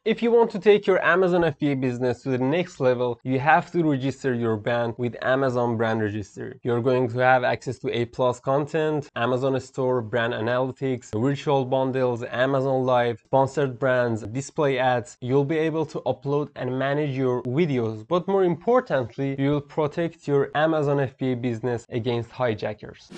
If you want to take your Amazon FBA business to the next level, you have to register your brand with Amazon Brand Registry. You're going to have access to A+ content, Amazon Store, brand analytics, virtual bundles, Amazon Live, sponsored brands, display ads. You'll be able to upload and manage your videos, but more importantly, you'll protect your Amazon FBA business against hijackers.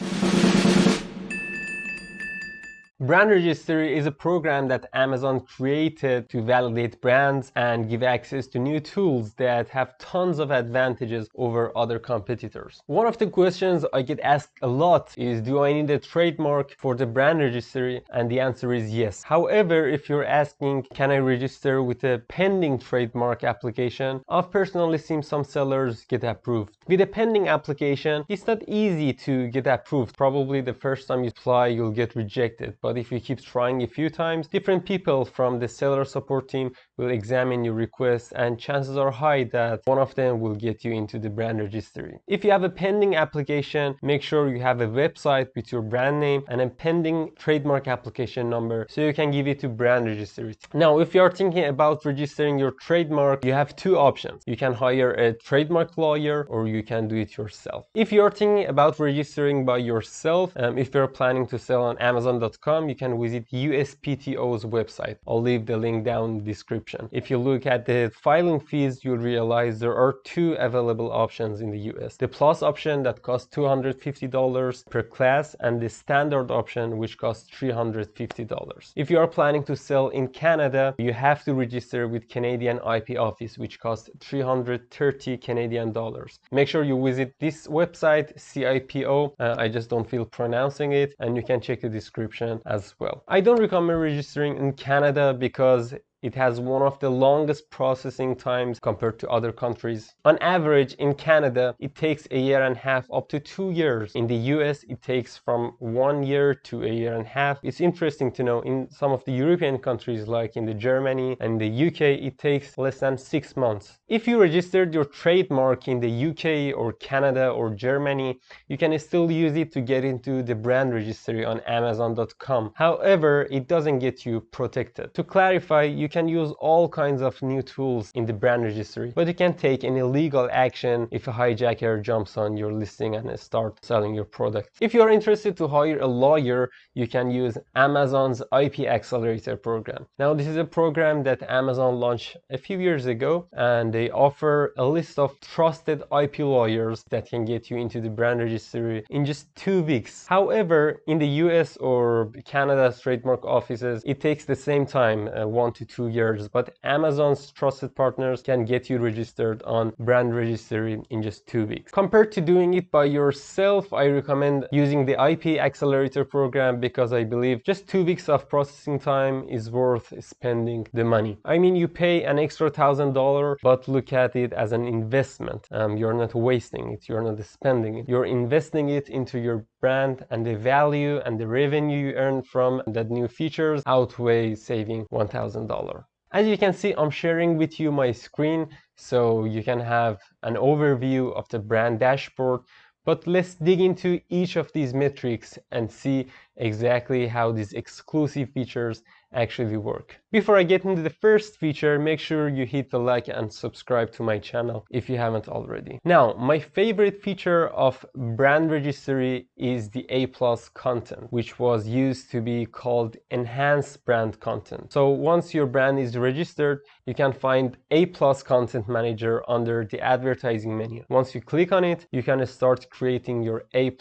Brand Registry is a program that Amazon created to validate brands and give access to new tools that have tons of advantages over other competitors. One of the questions I get asked a lot is, do I need a trademark for the Brand Registry? And the answer is yes. However, if you're asking, can I register with a pending trademark application? I've personally seen some sellers get approved. With a pending application, it's not easy to get approved. Probably the first time you apply, you'll get rejected. But if you keep trying a few times, different people from the seller support team will examine your request, and chances are high that one of them will get you into the brand registry. If you have a pending application, make sure you have a website with your brand name and a pending trademark application number so you can give it to brand registry. Now, if you are thinking about registering your trademark, you have two options. You can hire a trademark lawyer or you can do it yourself. If you're thinking about registering by yourself, if you're planning to sell on Amazon.com, you can visit USPTO's website. I'll leave the link down in the description. If you look at the filing fees, you'll realize there are two available options in the US. The Plus option that costs $250 per class, and the standard option which costs $350. If you are planning to sell in Canada, you have to register with Canadian IP office, which costs 330 Canadian dollars. Make sure you visit this website, CIPO. I just don't feel pronouncing it, and you can check the description as well. I don't recommend registering in Canada because it has one of the longest processing times compared to other countries. On average, in Canada, it takes a year and a half up to 2 years. In the US, it takes from 1 year to a year and a half. It's interesting to know in some of the European countries, like in the Germany and the UK, it takes less than 6 months. If you registered your trademark in the UK or Canada or Germany, you can still use it to get into the brand registry on Amazon.com. However, it doesn't get you protected. To clarify, you can use all kinds of new tools in the brand registry, but you can take any legal action if a hijacker jumps on your listing and start selling your product. If you are interested to hire a lawyer, you can use Amazon's IP Accelerator program. Now, this is a program that Amazon launched a few years ago, and they offer a list of trusted IP lawyers that can get you into the brand registry in just 2 weeks. However, in the US or Canada's trademark offices, it takes the same time, 1 to 2 years, but Amazon's trusted partners can get you registered on brand registry in just 2 weeks. Compared to doing it by yourself, I recommend using the IP Accelerator program because I believe just 2 weeks of processing time is worth spending the money. I mean, you pay an extra $1,000, but look at it as an investment. You're not wasting it, you're not spending it, you're investing it into your brand, and the value and the revenue you earn from that new features outweigh saving $1,000. As you can see, I'm sharing with you my screen so you can have an overview of the brand dashboard. But let's dig into each of these metrics and see exactly how these exclusive features actually work. Before I get into the first feature, make sure you hit the like and subscribe to my channel if you haven't already. Now, my favorite feature of Brand Registry is the A+ content, which was used to be called enhanced brand content. So once your brand is registered, you can find A+ content manager under the advertising menu. Once you click on it, you can start creating your A+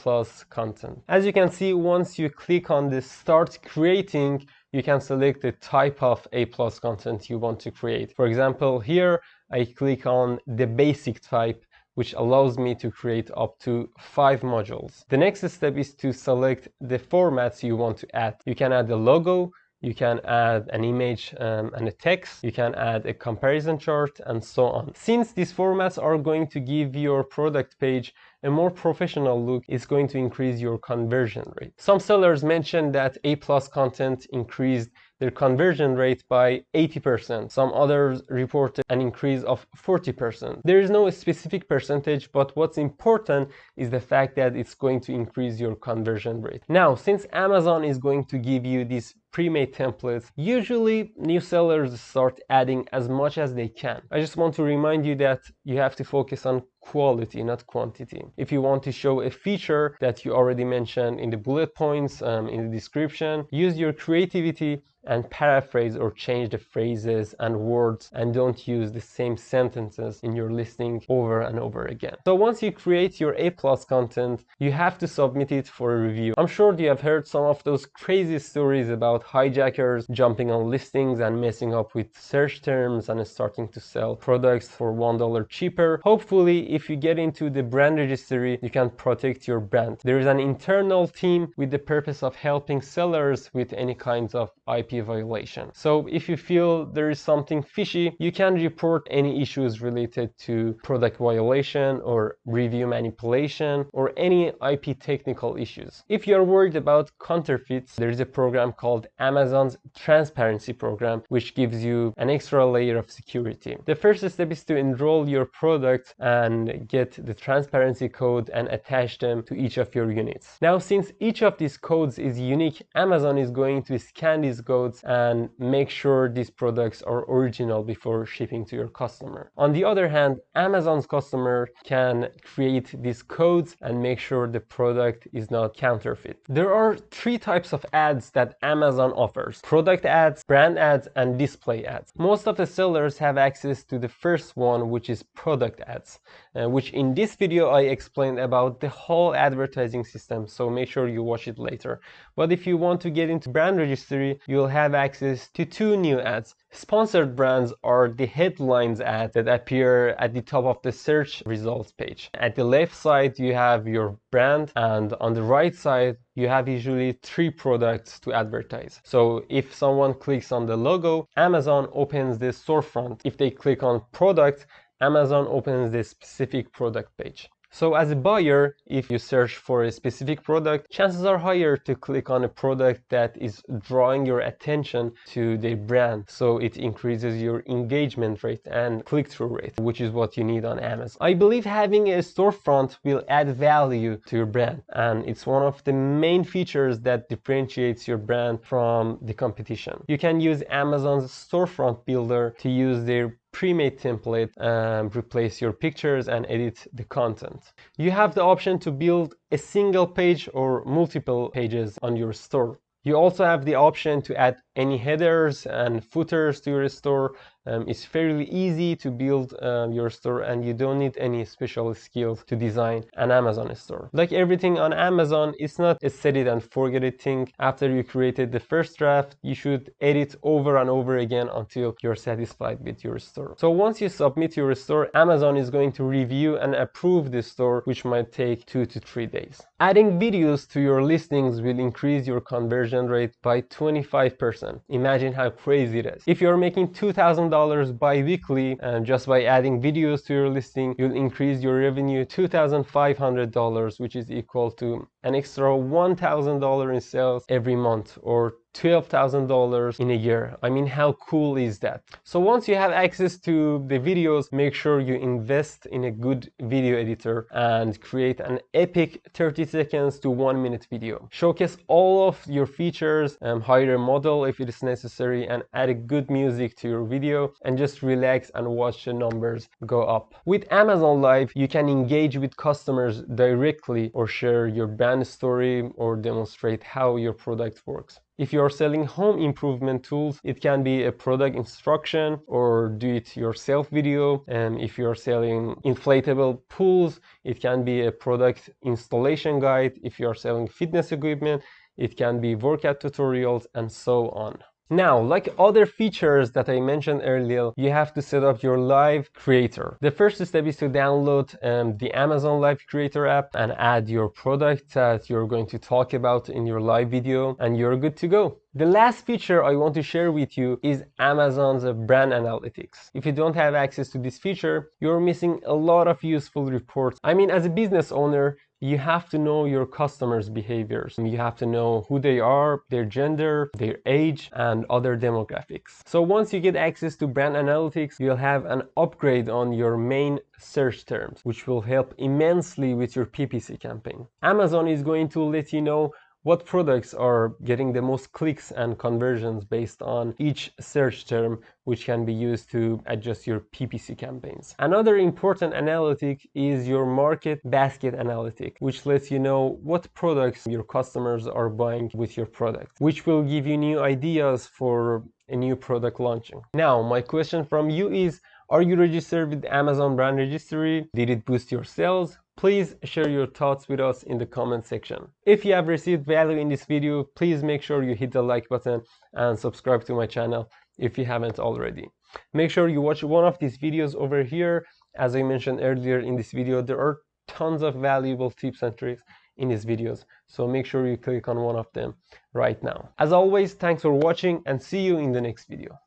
content. As you can see, once you click on this start creating, you can select the type of A+ content you want to create. For example, here I click on the basic type, which allows me to create up to 5 modules. The next step is to select the formats you want to add. You can add a logo, you can add an image and a text, you can add a comparison chart, and so on. Since these formats are going to give your product page a more professional look, it's going to increase your conversion rate. Some sellers mentioned that A+ content increased their conversion rate by 80%. Some others reported an increase of 40%. There is no specific percentage, but what's important is the fact that it's going to increase your conversion rate. Now, since Amazon is going to give you these pre-made templates, usually new sellers start adding as much as they can. I just want to remind you that you have to focus on quality, not quantity. If you want to show a feature that you already mentioned in the bullet points in the description, use your creativity and paraphrase or change the phrases and words, and don't use the same sentences in your listing over and over again. So once you create your A+ content, you have to submit it for a review. I'm sure you have heard some of those crazy stories about hijackers jumping on listings and messing up with search terms and starting to sell products for $1 cheaper. Hopefully, if you get into the brand registry, you can protect your brand. There is an internal team with the purpose of helping sellers with any kinds of IP violation. So if you feel there is something fishy, you can report any issues related to product violation or review manipulation or any IP technical issues. If you're worried about counterfeits, there is a program called Amazon's Transparency program, which gives you an extra layer of security. The first step is to enroll your product and get the transparency code and attach them to each of your units. Now, since each of these codes is unique, Amazon is going to scan these codes and make sure these products are original before shipping to your customer. On the other hand, Amazon's customer can create these codes and make sure the product is not counterfeit. There are three types of ads that Amazon offers: product ads, brand ads, and display ads. Most of the sellers have access to the first one, which is product ads, which in this video I explained about the whole advertising system, so make sure you watch it later. But if you want to get into brand registry, you'll have access to two new ads. Sponsored brands are the headlines ads that appear at the top of the search results page. At the left side, you have your brand, and on the right side, you have usually 3 products to advertise. So if someone clicks on the logo, Amazon opens the storefront. If they click on product, Amazon opens the specific product page. So as a buyer, if you search for a specific product, chances are higher to click on a product that is drawing your attention to their brand. So it increases your engagement rate and click-through rate, which is what you need on Amazon. I believe having a storefront will add value to your brand, and it's one of the main features that differentiates your brand from the competition. You can use Amazon's storefront builder to use their pre-made template and replace your pictures and edit the content. You have the option to build a single page or multiple pages on your store. You also have the option to add any headers and footers to your store. It's fairly easy to build your store, and you don't need any special skills to design an Amazon store. Like everything on Amazon, it's not a set it and forget it thing. After you created the first draft, you should edit over and over again until you're satisfied with your store. So once you submit your store, Amazon is going to review and approve the store, which might take 2 to 3 days. Adding videos to your listings will increase your conversion rate by 25%. Imagine how crazy it is. If you're making $2,000 bi-weekly, and just by adding videos to your listing, you'll increase your revenue $2,500, which is equal to an extra $1,000 in sales every month, or $12,000 in a year. I mean, how cool is that? So once you have access to the videos, make sure you invest in a good video editor and create an epic 30 seconds to 1 minute video. Showcase all of your features, hire a model if it is necessary, and add a good music to your video, and just relax and watch the numbers go up. With Amazon Live, you can engage with customers directly or share your brand story or demonstrate how your product works. If you're selling home improvement tools, it can be a product instruction or do-it-yourself video. And if you're selling inflatable pools, it can be a product installation guide. If you're selling fitness equipment, it can be workout tutorials, and so on. Now, like other features that I mentioned earlier, you have to set up your Live Creator. The first step is to download the Amazon Live Creator app and add your product that you're going to talk about in your live video, and you're good to go. The last feature I want to share with you is Amazon's brand analytics. If you don't have access to this feature, you're missing a lot of useful reports. I mean, as a business owner, You have to know your customers' behaviors. You have to know who they are, their gender, their age, and other demographics. So once you get access to brand analytics, you'll have an upgrade on your main search terms, which will help immensely with your PPC campaign. Amazon is going to let you know what products are getting the most clicks and conversions based on each search term, which can be used to adjust your PPC campaigns. Another important analytic is your market basket analytic, which lets you know what products your customers are buying with your product, which will give you new ideas for a new product launching. Now, my question from you is, are you registered with Amazon Brand Registry? Did it boost your sales? Please share your thoughts with us in the comment section. If you have received value in this video, please make sure you hit the like button and subscribe to my channel if you haven't already. Make sure you watch one of these videos over here. As I mentioned earlier in this video, there are tons of valuable tips and tricks in these videos, so make sure you click on one of them right now. As always, thanks for watching and see you in the next video.